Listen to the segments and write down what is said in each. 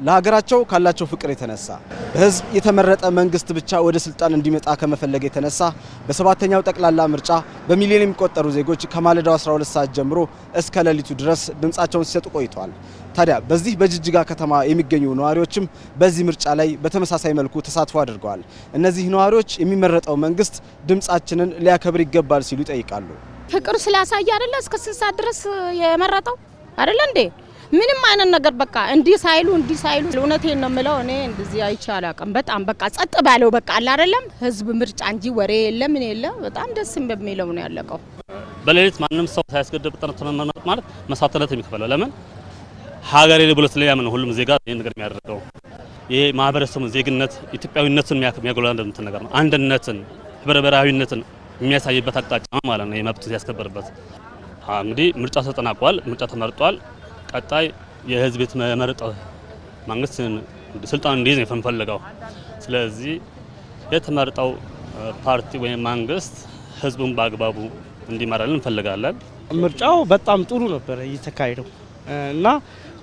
ለሀገራቸው ካላቸው ፍቅር የተነሳ በህዝብ የተመረጠ መንግስት ብቻ ወደ ስልጣን እንዲመጣ ከመፈለግ የተነሳ በሰባተኛው ጠቅላላ ምርጫ በሚሊዮን የሚቆጠሩ ዜጎች ከማለዳው 12 ሰዓት ጀምሮ እስከ ሌሊቱ ድረስ ድምጻቸውን ሲሰጡ ቆይተዋል። ታዲያ በዚህ በጅጅጋ ከተማ የሚገኙ ነዋሪዎችም በዚህ ምርጫ ላይ በተመሳሳይ መልኩ ተሳትፎ አድርገዋል። እነዚህ ነዋሪዎች የሚመረጠው መንግስት ድምጻችንን ሊያከብር ይገባል ሲሉ ይጠይቃሉ። ፍቅር ስላሳየ አይደለ እስከ 6 ሰዓት ድረስ የመረጠው አይደለ እንዴ? ምንም አይነት ነገር በቃ እንዲህ ሳይሉ እውነቴን ነው የምለው እኔ እንደዚህ አይቻል አቀም በጣም በቃ ጸጥ ባለው በቃ አለ አይደለም ህዝብ ምርጫ እንጂ ወሬ የለም ምን የለም። በጣም ደስ በሚለው ነው ያለቀው። በሌሊት ማንንም ሰው ሳያስገድብ ተመረጥ ማለት መስዋዕትነት የሚከፈለው ለምን ሀገሬ ብሎ ስለያምን ሁሉም ዜጋ ይሄን ነገር የሚያደርገው ይሄ ማህበረሰቡን ዜግነት ኢትዮጵያዊነትን የሚያጎላበት ነገር ነው። አንድነትን ህብረ ብሔራዊነትን የሚያሳይበት አቅጣጫ ማለት ነው። የመብት ያስከበርበት እንግዲህ ምርጫ ተጠናቋል። ምርጫ ተመርጧል። ቀጣይ የህዝብ የተመረጠው መንግስት ስልጣን እንዲይዝ ነው የፈለገው። ስለዚህ የተመረጠው ፓርቲ ወይም መንግስት ህዝቡን በአግባቡ እንዲመራልን እንፈልጋለን። ምርጫው በጣም ጥሩ ነበር እየተካሄደው እና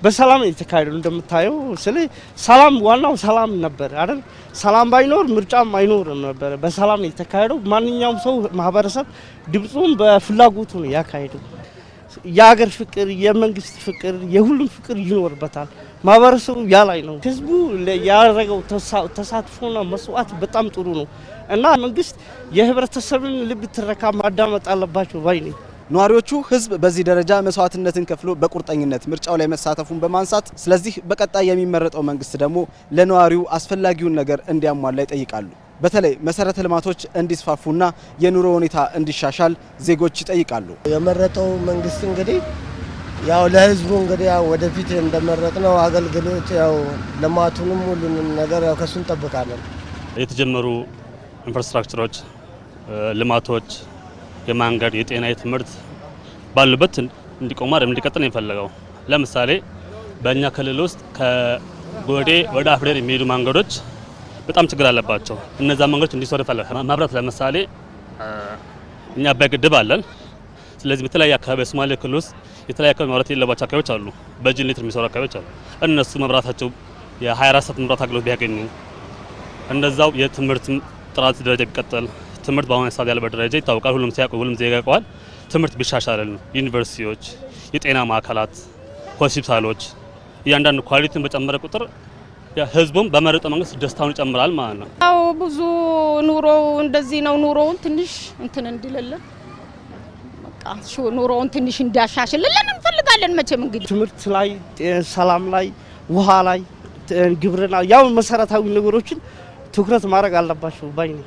በሰላም እየተካሄደው እንደምታየው ሰላም ዋናው ሰላም ነበር አይደል? ሰላም ባይኖር ምርጫም አይኖርም ነበር። በሰላም እየተካሄደው ማንኛውም ሰው ማህበረሰብ ድምጹን በፍላጎቱ ነው ያካሄደው። የሀገር ፍቅር የመንግስት ፍቅር የሁሉም ፍቅር ይኖርበታል። ማህበረሰቡ ያላይ ነው። ህዝቡ ያደረገው ተሳትፎና መስዋዕት በጣም ጥሩ ነው እና መንግስት የህብረተሰብን ልብ ትረካ ማዳመጥ አለባቸው ባይ ነኝ። ነዋሪዎቹ ህዝብ በዚህ ደረጃ መስዋዕትነትን ከፍሎ በቁርጠኝነት ምርጫው ላይ መሳተፉን በማንሳት ስለዚህ በቀጣይ የሚመረጠው መንግስት ደግሞ ለነዋሪው አስፈላጊውን ነገር እንዲያሟላ ይጠይቃሉ። በተለይ መሰረተ ልማቶች እንዲስፋፉና የኑሮ ሁኔታ እንዲሻሻል ዜጎች ይጠይቃሉ። የመረጠው መንግስት እንግዲህ ያው ለህዝቡ እንግዲህ ያው ወደፊት እንደመረጥነው አገልግሎት ያው ልማቱንም ሁሉንም ነገር ያው ከሱ እንጠብቃለን። የተጀመሩ ኢንፍራስትራክቸሮች ልማቶች የማንገድ የጤና የትምህርት ባሉበት እንዲቆማር እንዲቀጥል ነው የፈለገው። ለምሳሌ በእኛ ክልል ውስጥ ከጎዴ ወደ አፍዴር የሚሄዱ መንገዶች በጣም ችግር አለባቸው። እነዛ መንገዶች እንዲሰሩ ይፈልጋል። መብራት ለምሳሌ እኛ በግድብ አለን። ስለዚህ በተለያየ አካባቢ ሶማሌ ክልል ውስጥ የተለያየ አካባቢ መብራት የሌለባቸው አካባቢዎች አሉ። በጄኔሬተር የሚሰሩ አካባቢዎች አሉ። እነሱ መብራታቸው የ24 ሰዓት መብራት አገልግሎት ቢያገኙ፣ እንደዛው የትምህርት ጥራት ደረጃ ቢቀጥል፣ ትምህርት በአሁኑ ሰዓት ያለበት ደረጃ ይታወቃል። ሁሉም ሲያውቁ ሁሉም ዜጋ ያውቀዋል። ትምህርት ቢሻሻል፣ ዩኒቨርሲቲዎች፣ የጤና ማዕከላት፣ ሆስፒታሎች እያንዳንዱ ኳሊቲን በጨመረ ቁጥር ህዝቡም በመረጠው መንግስት ደስታውን ይጨምራል ማለት ነው። አው ብዙ ኑሮው እንደዚህ ነው። ኑሮውን ትንሽ እንትን እንዲልልን በቃ ኑሮውን ትንሽ እንዲያሻሽልልን እንፈልጋለን። መቼም እንግዲህ ትምህርት ላይ፣ ሰላም ላይ፣ ውሃ ላይ፣ ግብርና ያው መሰረታዊ ነገሮችን ትኩረት ማድረግ አለባቸው ባይ ነኝ።